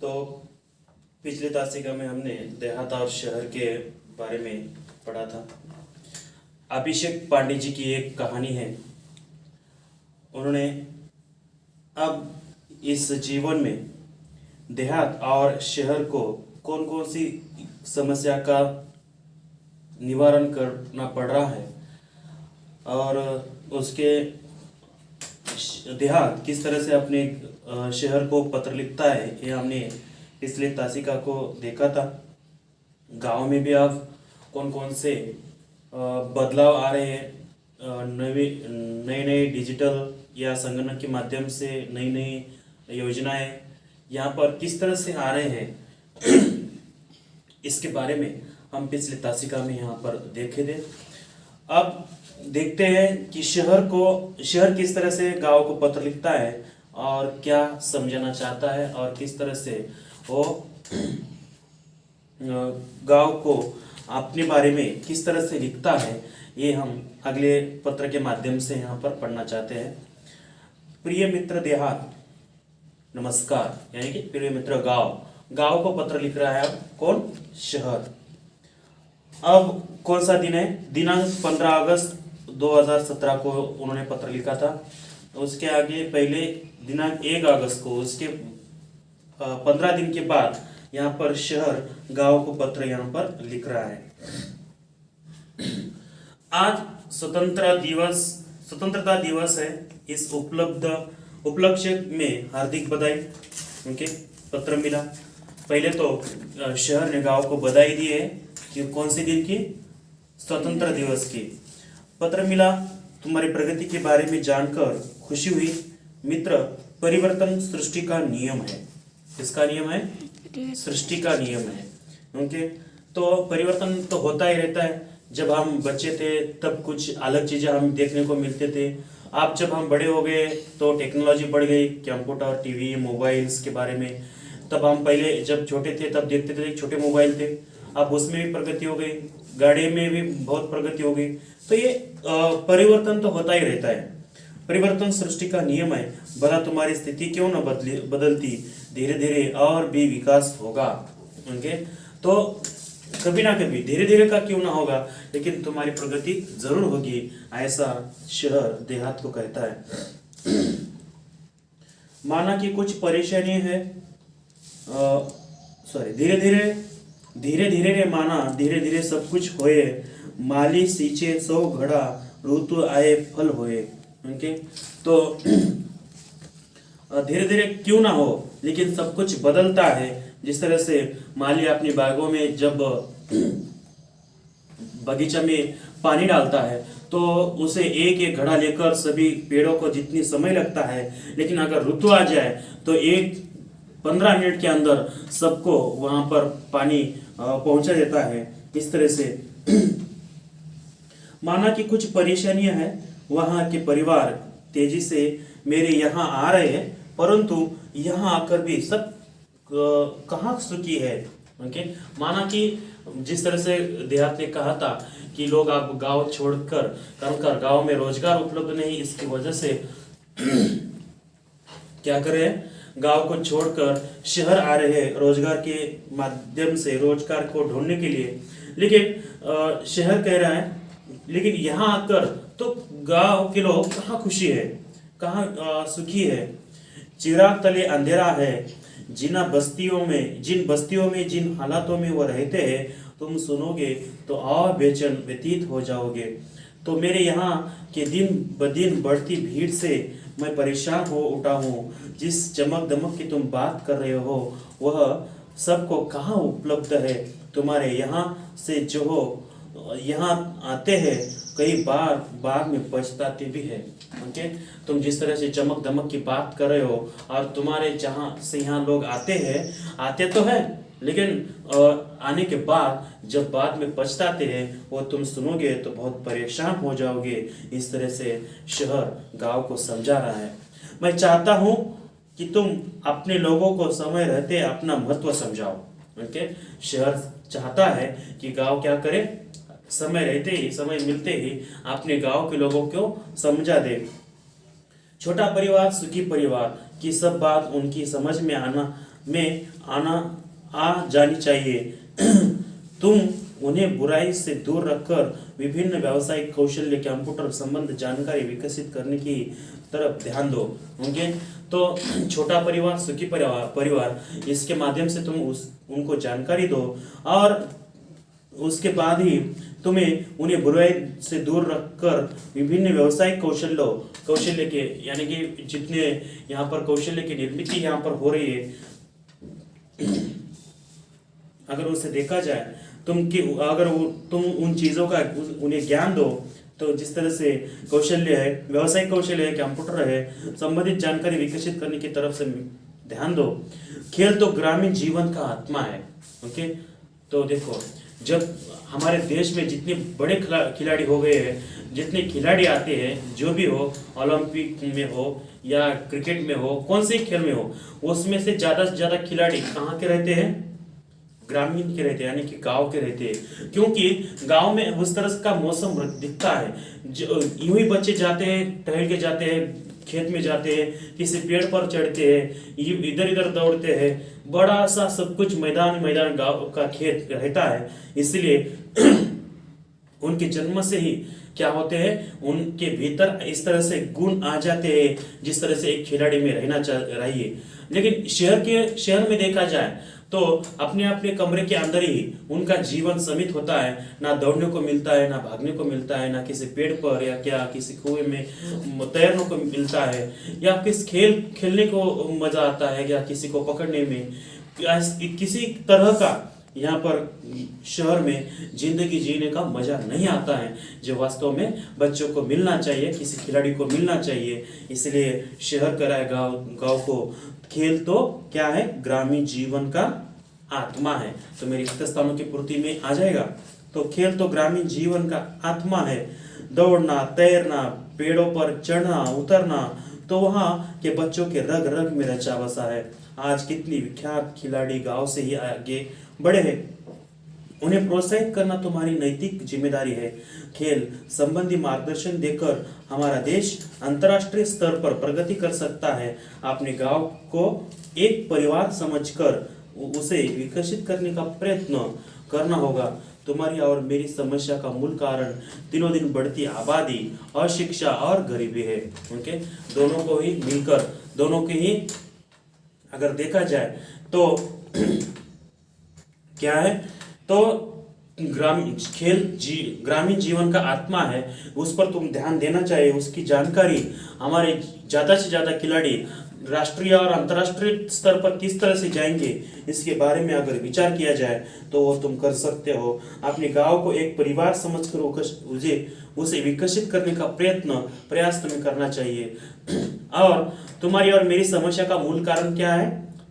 तो पिछले तासिका में हमने देहात और शहर के बारे में पढ़ा था। अभिषेक पांडे जी की एक कहानी है। उन्होंने अब इस जीवन में देहात और शहर को कौन कौन सी समस्या का निवारण करना पड़ रहा है और उसके देहात किस तरह से अपने शहर को पत्र लिखता है, ये हमने पिछले तासिका को देखा था। गांव में भी अब कौन कौन से बदलाव आ रहे हैं, नए नए डिजिटल या संगणक के माध्यम से नई नई योजनाएं यहाँ पर किस तरह से आ रहे हैं इसके बारे में हम पिछले तासिका में यहाँ पर देखे थे। अब देखते हैं कि शहर किस तरह से गांव को पत्र लिखता है और क्या समझाना चाहता है और किस तरह से वो गांव को अपने बारे में किस तरह से लिखता है, ये हम अगले पत्र के माध्यम से यहाँ पर पढ़ना चाहते हैं। प्रिय मित्र देहात, नमस्कार। यानी कि प्रिय मित्र गांव को पत्र लिख रहा है। अब कौन? शहर। अब कौन सा दिन है? दिनांक 15 अगस्त 2017 को उन्होंने पत्र लिखा था। उसके आगे पहले दिनांक 1 अगस्त को, उसके 15 दिन के बाद यहाँ पर शहर गांव को पत्र यहाँ पर लिख रहा है। आज स्वतंत्रता दिवस है। इस उपलक्ष्य में हार्दिक बधाई। उनके पत्र मिला। पहले तो शहर ने गांव को बधाई दी है कि कौन से दिन की? स्वतंत्रता दिवस की। पत्र मिला, तुम्हारी प्रगति के बारे में जानकर खुशी हुई। मित्र, परिवर्तन सृष्टि का नियम है। किसका नियम है? सृष्टि का नियम है। ओके, तो परिवर्तन तो होता ही रहता है। जब हम बच्चे थे तब कुछ अलग चीजें हम देखने को मिलते थे। अब जब हम बड़े हो गए तो टेक्नोलॉजी बढ़ गई, कंप्यूटर, टीवी, मोबाइल्स के बारे में। तब हम पहले जब छोटे थे तब देखते थे छोटे मोबाइल थे, अब उसमें भी प्रगति हो गई, गाड़ी में भी बहुत प्रगति हो गई। तो ये परिवर्तन तो होता ही रहता है। परिवर्तन सृष्टि का नियम है। भला तुम्हारी स्थिति क्यों न बदलती, धीरे धीरे और भी विकास होगा। ओके, तो कभी ना कभी धीरे धीरे का क्यों ना होगा, लेकिन तुम्हारी प्रगति जरूर होगी, ऐसा शहर देहात को कहता है। माना कि कुछ परेशानी है, धीरे धीरे रे माना, धीरे धीरे सब कुछ होए, माली सींचे सौ घड़ा, ऋतु आए फल होए। उनके तो धीरे धीरे क्यों ना हो, लेकिन सब कुछ बदलता है। जिस तरह से माली अपनी बागों में जब बगीचा में पानी डालता है तो उसे एक एक घड़ा लेकर सभी पेड़ों को जितनी समय लगता है, लेकिन अगर ऋतु आ जाए तो 15 मिनट के अंदर सबको वहां पर पानी पहुंचा देता है। इस तरह से माना कि कुछ परेशानियां हैं, वहां के परिवार तेजी से मेरे यहाँ आ रहे हैं, परंतु यहाँ आकर भी सब कहाँ सुखी है। ओके, माना कि जिस तरह से देहात ने कहा था कि लोग अब गांव छोड़कर कर गांव में रोजगार उपलब्ध नहीं, इसकी वजह से क्या कर रहे हैं, गांव को छोड़कर शहर आ रहे हैं रोजगार के माध्यम से, रोजगार को ढूंढने के लिए। लेकिन शहर कह रहा है, लेकिन यहाँ आकर तो गांव के लोग कहाँ खुशी है, कहाँ सुखी है। चिराग तले अंधेरा है, जिन बस्तियों में जिन हालातों में वो रहते हैं, तुम सुनोगे तो और बेचैन व्यतीत हो जाओगे। तो मेरे यहाँ के दिन ब दिन बढ़ती भीड़ से मैं परेशान हो उठा हूँ। जिस चमक दमक की तुम बात कर रहे हो वह सबको कहाँ उपलब्ध है। तुम्हारे यहाँ से जो हो यहाँ आते हैं, कई बार बाद में पछताते भी है। ओके, तुम जिस तरह से चमक दमक की बात कर रहे हो और तुम्हारे जहाँ से यहाँ लोग आते तो है, लेकिन आने के बाद जब बाद में पछताते हैं वो तुम सुनोगे तो बहुत परेशान हो जाओगे। इस तरह से शहर गांव को समझा रहा है। मैं चाहता हूँ कि तुम अपने लोगों को समय रहते अपना महत्व समझाओ। ओके, शहर चाहता है कि गांव क्या करे, समय रहते ही, समय मिलते ही अपने गांव के लोगों को समझा दे। छोटा परिवार सुखी परिवार की सब बात उनकी समझ में में आना आ जानी चाहिए। तुम उन्हें बुराई से दूर रखकर विभिन्न व्यावसायिक कौशल्य, कंप्यूटर संबंध जानकारी विकसित करने की तरफ ध्यान दो। ओके, तो छोटा परिवार सुखी परिवार इसके माध्यम से तुम उनको जानकारी दो और उसके बाद ही तुम्हें उन्हें बुराई से दूर रखकर विभिन्न व्यावसायिक कौशल्य के, यानी कि जितने यहाँ पर कौशल्य की निर्मित यहाँ पर हो रही है, अगर उसे देखा जाए अगर तुम उन चीज़ों का उन्हें ज्ञान दो, तो जिस तरह से कौशल्य है, व्यावसायिक कौशल्य है, कंप्यूटर है, संबंधित जानकारी विकसित करने की तरफ से ध्यान दो। खेल तो ग्रामीण जीवन का आत्मा है। ओके, तो देखो, जब हमारे देश में जितने बड़े खिलाड़ी हो गए हैं, जितने खिलाड़ी आते हैं, जो भी हो, ओलंपिक में हो या क्रिकेट में हो, कौन से खेल में हो, उसमें से ज़्यादा खिलाड़ी कहाँ के रहते हैं? ग्रामीण के रहते हैं, यानी कि गांव के रहते हैं। क्योंकि गांव में उस तरह का मौसम दिखता है, यूं ही बच्चे जाते हैं, टहल के जाते हैं, खेत में जाते हैं, किसी पेड़ पर चढ़ते हैं, इधर इधर दौड़ते हैं, बड़ा सा सब कुछ मैदान गांव का खेत रहता है। इसलिए उनके जन्म से ही क्या होते हैं, उनके भीतर इस तरह से गुण आ जाते हैं जिस तरह से एक खिलाड़ी में रहना चाहिए। लेकिन शहर में देखा जाए तो अपने अपने कमरे के अंदर ही उनका जीवन सीमित होता है, ना दौड़ने को मिलता है, ना भागने को मिलता है, ना किसी पेड़ पर या क्या किसी कुएं में तैरने को मिलता है, या किस खेलने को मजा आता है, या किसी को पकड़ने में, किसी तरह का यहाँ पर शहर में जिंदगी जीने का मजा नहीं आता है, जो वास्तव में बच्चों को मिलना चाहिए, किसी खिलाड़ी को मिलना चाहिए। इसलिए शहर कह रहा है गाँव को, खेल तो क्या है? ग्रामीण जीवन का आत्मा है। तो मेरी रिक्त स्थानों की पूर्ति में आ जाएगा। तो खेल तो ग्रामीण जीवन का आत्मा है। दौड़ना, तैरना, पेड़ों पर चढ़ना उतरना तो वहाँ के बच्चों के रग रग में रचा बसा है। आज कितनी विख्यात खिलाड़ी गांव से ही आगे बढ़े हैं। उन्हें प्रोत्साहित करना तुम्हारी नैतिक जिम्मेदारी है। खेल संबंधी मार्गदर्शन देकर हमारा देश अंतर्राष्ट्रीय स्तर पर प्रगति कर सकता है। अपने गांव को एक परिवार समझकर उसे विकसित करने का प्रयत्न करना होगा। तुम्हारी और मेरी समस्या का मूल कारण दिनों दिन बढ़ती आबादी, अशिक्षा और गरीबी है। उनके दोनों को ही मिलकर, दोनों के ही अगर देखा जाए तो क्या है, तो ग्रामीण जीवन का आत्मा है, उस पर तुम ध्यान देना चाहिए। उसकी जानकारी हमारे ज़्यादा से ज़्यादा खिलाड़ी राष्ट्रीय और अंतर्राष्ट्रीय स्तर पर किस तरह से जाएंगे, इसके बारे में अगर विचार किया जाए तो वो तुम कर सकते हो। अपने गांव को एक परिवार समझकर उसे विकसित करने का प्रयास तुम्हें करना चाहिए। और तुम्हारी और मेरी समस्या का मूल कारण क्या है?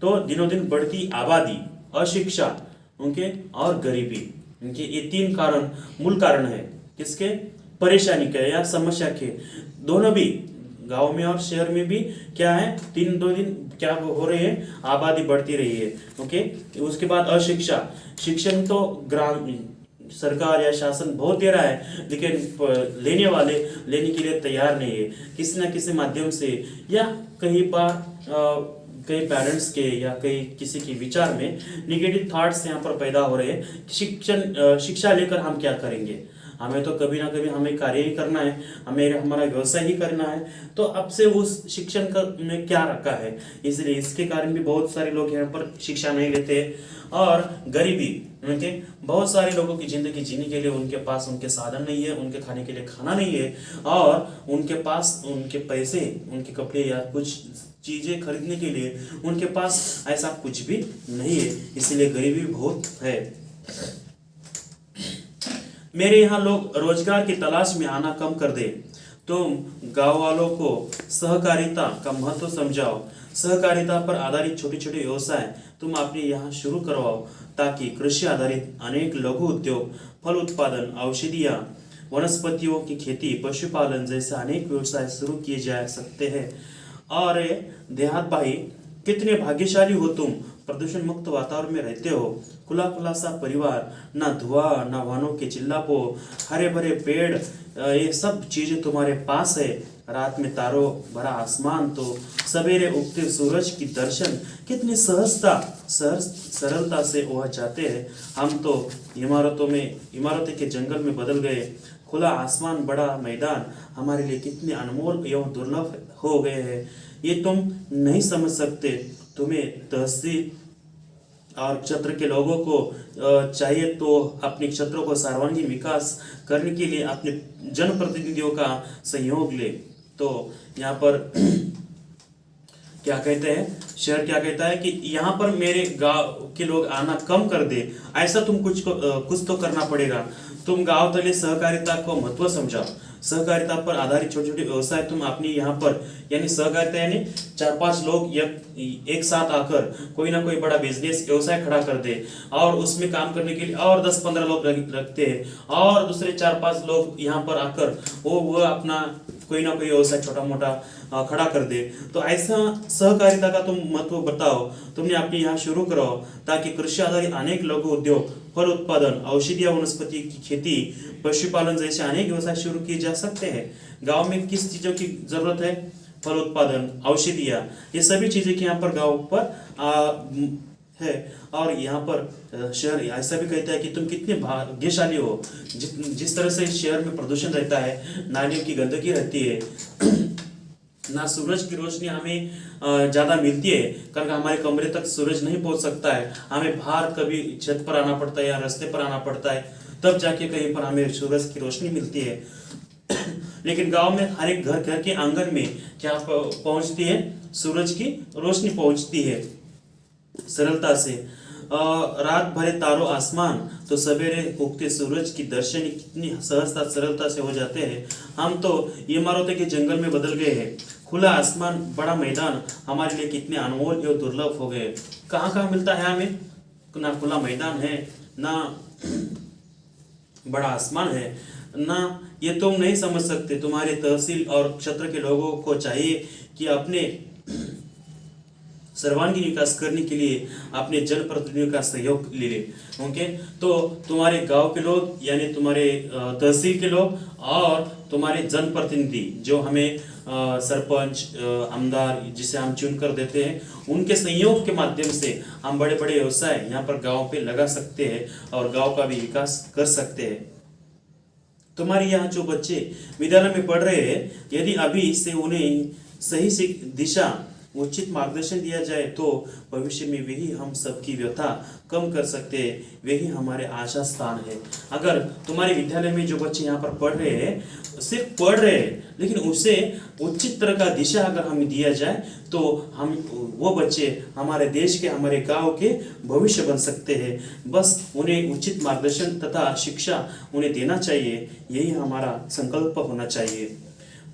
तो दिनों दिन बढ़ती आबादी, अशिक्षा उनके और गरीबी, उनके ये तीन कारण मूल कारण है। किसके? परेशानी के या समस्या के। दोनों भी गांव में और शहर में भी क्या है, दो दिन क्या हो रही है, आबादी बढ़ती रही है। ओके, उसके बाद अशिक्षा, शिक्षण तो ग्राम सरकार या शासन बहुत दे रहा है, लेकिन लेने के लिए तैयार नहीं है। किसी न किसी माध्यम से या कई बार कई पेरेंट्स के या कई किसी के विचार में निगेटिव थॉट्स यहाँ पर पैदा हो रहे हैं। शिक्षा लेकर हम क्या करेंगे? हमें तो कभी ना कभी हमें कार्य ही करना है, हमें हमारा व्यवसाय ही करना है, तो अब से उस शिक्षण का में क्या रखा है? इसलिए इसके कारण भी बहुत सारे लोग यहाँ पर शिक्षा नहीं लेते। और गरीबी, उनके बहुत सारे लोगों की जिंदगी जीने के लिए उनके पास उनके साधन नहीं है, उनके खाने के लिए खाना नहीं है, और उनके पास उनके पैसे, उनके कपड़े या कुछ चीजें खरीदने के लिए उनके पास ऐसा कुछ भी नहीं है। इसलिए गरीबी बहुत है। मेरे यहाँ लोग रोजगार की तलाश में आना कम कर दे। तुम गांव वालों को सहकारिता का महत्व समझाओ। सहकारिता पर आधारित छोटे छोटे व्यवसाय तुम अपने यहाँ शुरू करवाओ, ताकि कृषि आधारित अनेक लघु उद्योग, फल उत्पादन, औषधियाँ, वनस्पतियों की खेती, पशुपालन जैसे अनेक व्यवसाय शुरू किए जा सकते हैं। और देहात भाई, कितने भाग्यशाली हो तुम, प्रदूषण मुक्त वातावरण में रहते हो, खुला सा परिवार, ना धुआं, ना वाहनों के चिल्लापो, हरे भरे पेड़, ये सब चीजें तुम्हारे पास है। रात में तारों भरा आसमान तो सवेरे उगते सूरज की दर्शन कितनी सरलता से वह जाते हैं। हम तो इमारतों के जंगल में बदल गए। खुला आसमान, बड़ा मैदान हमारे लिए कितने अनमोल एवं दुर्लभ हो गए हैं, ये तुम नहीं समझ सकते। तुम्हें तहसील और क्षेत्र के लोगों को चाहिए तो अपने क्षेत्रों को सर्वांगीण विकास करने के लिए अपने जनप्रतिनिधियों का सहयोग ले। तो यहाँ पर क्या कहते हैं, शहर क्या कहता है कि यहाँ पर मेरे गांव के लोग आना कम कर दे, ऐसा तुम कुछ तो करना पड़ेगा। तुम गांव तले सहकारिता को महत्व समझाओ। सहकारिता पर आधारित छोटे छोटे व्यवसाय तुम अपनी यहाँ पर, यानी सहकारिता यानी 4-5 लोग एक साथ आकर कोई ना कोई बड़ा बिजनेस व्यवसाय खड़ा कर दे और उसमें काम करने के लिए और 10-15 लोग रखते हैं और दूसरे 4-5 लोग यहाँ पर आकर वो अपना कोई ना कोई व्यवसाय छोटा मोटा खड़ा कर दे। तो ऐसा सहकारिता का तुम महत्व बताओ, तुमने अपने यहाँ शुरू कराओ ताकि कृषि आधारित अनेक लघु उद्योग, फल उत्पादन, औषधीय वनस्पति की खेती, पशुपालन जैसे अनेक व्यवसाय शुरू किए जा सकते हैं। गांव में किस चीजों की जरूरत है? फल उत्पादन, औषधियाँ, ये सभी चीजें की यहाँ पर गांव पर है। और यहाँ पर शहर ऐसा भी कहता है कि तुम कितने भाग्यशाली हो। जिस तरह से शहर में प्रदूषण रहता है, नालियों की गंदगी रहती है, ना सूरज की रोशनी हमें ज़्यादा मिलती है, कारण हमारे कमरे तक सूरज नहीं पहुंच सकता है। हमें बाहर कभी छत पर आना पड़ता है या रास्ते पर आना पड़ता है, तब जाके कहीं पर हमें सूरज की रोशनी मिलती है। लेकिन गांव में हर एक घर के आंगन में क्या पहुंचती है? सूरज की रोशनी पहुंचती है सरलता से। रात भरे तारों आसमान तो सवेरे उगते सूरज की दर्शन कितनी सहजता सरलता से हो जाते हैं। हम तो इमारतों के जंगल में बदल गए हैं। खुला आसमान, बड़ा मैदान हमारे लिए कितने अनमोल और दुर्लभ हो गए। कहाँ कहाँ मिलता है हमें? ना खुला मैदान है, ना बड़ा आसमान है, ना ये तुम नहीं समझ सकते। तुम्हारे तहसील और क्षेत्र के लोगों को चाहिए कि अपने सर्वांगीण विकास करने के लिए अपने जनप्रतिनिधियों का सहयोग ले ले। ओके, तो तुम्हारे गांव के लोग यानी तुम्हारे तहसील के लोग और तुम्हारे जनप्रतिनिधि जो हमें सरपंच, आमदार जिसे हम चुन कर देते हैं, उनके सहयोग के माध्यम से हम बड़े बड़े व्यवसाय यहाँ पर गांव पे लगा सकते हैं और गांव का भी विकास कर सकते हैं। तुम्हारे यहाँ जो बच्चे विद्यालय में पढ़ रहे हैं, यदि अभी से उन्हें सही दिशा, उचित मार्गदर्शन दिया जाए तो भविष्य में वही हम सबकी व्यथा कम कर सकते हैं, वही हमारे आशा स्थान है। अगर तुम्हारे विद्यालय में जो बच्चे यहाँ पर पढ़ रहे हैं, सिर्फ पढ़ रहे हैं, लेकिन उसे उचित तरह का दिशा अगर हमें दिया जाए तो हम वो बच्चे हमारे देश के, हमारे गांव के भविष्य बन सकते हैं। बस उन्हें उचित मार्गदर्शन तथा शिक्षा उन्हें देना चाहिए, यही हमारा संकल्प होना चाहिए।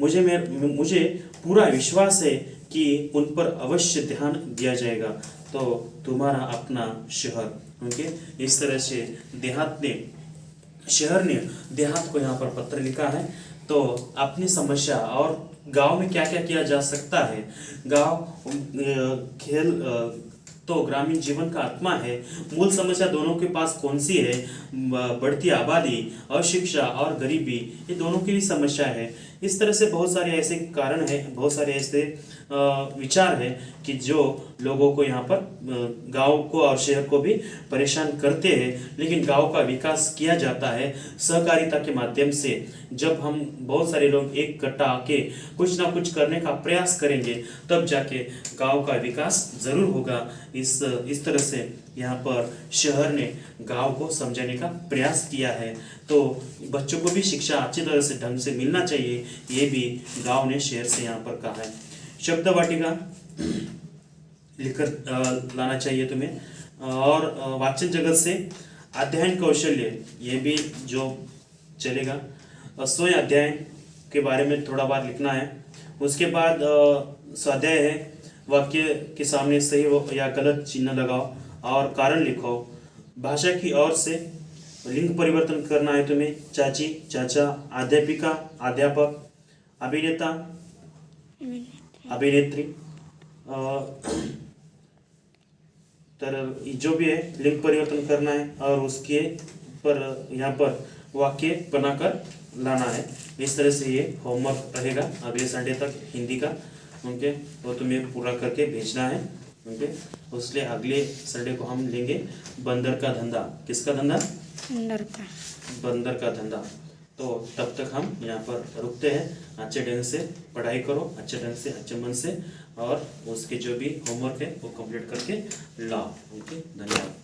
मुझे पूरा विश्वास है कि उन पर अवश्य ध्यान दिया जाएगा। तो तुम्हारा अपना शहर। ओके, इस तरह से शहर ने देहात को यहाँ पर पत्र लिखा है। तो अपनी समस्या और गांव में क्या क्या किया जा सकता है। खेल तो ग्रामीण जीवन का आत्मा है। मूल समस्या दोनों के पास कौन सी है? बढ़ती आबादी, अशिक्षा और गरीबी, ये दोनों की भी समस्या है। इस तरह से बहुत सारे ऐसे कारण हैं, बहुत सारे ऐसे विचार हैं कि जो लोगों को यहाँ पर गांव को और शहर को भी परेशान करते हैं। लेकिन गांव का विकास किया जाता है सहकारिता के माध्यम से। जब हम बहुत सारे लोग इकट्ठा आके कुछ ना कुछ करने का प्रयास करेंगे, तब जाके गांव का विकास जरूर होगा। इस तरह से यहाँ पर शहर ने गांव को समझाने का प्रयास किया है। तो बच्चों को भी शिक्षा अच्छी तरह से ढंग से मिलना चाहिए, ये भी गांव ने शहर से यहाँ पर कहा है। शब्द वाटिका लिखकर लाना चाहिए तुम्हें। और वाचन जगत से अध्ययन कौशल्य, ये भी जो चलेगा। स्वयं अध्ययन के बारे में थोड़ा बार लिखना है। उसके बाद स्वाध्याय है, वाक्य के सामने सही या गलत चिन्ह लगाओ और कारण लिखो। भाषा की ओर से लिंग परिवर्तन करना है तुम्हें। चाची, चाचा, अध्यापिका, अध्यापक, अभिनेता, अभिनेत्री, जो भी है लिंग परिवर्तन करना है और उसके पर यहाँ पर वाक्य बनाकर लाना है। इस तरह से ये होमवर्क रहेगा अगले संडे तक हिंदी का। ओके, वो तुम्हें पूरा करके भेजना है। ओके, उसलिए अगले संडे को हम लेंगे बंदर का धंधा। किसका धंधा? बंदर का। बंदर का धंधा। तो तब तक हम यहाँ पर रुकते हैं। अच्छे ढंग से पढ़ाई करो, अच्छे ढंग से, अच्छे मन से, और उसके जो भी होमवर्क है वो कंप्लीट करके लाओ। ओके, धन्यवाद।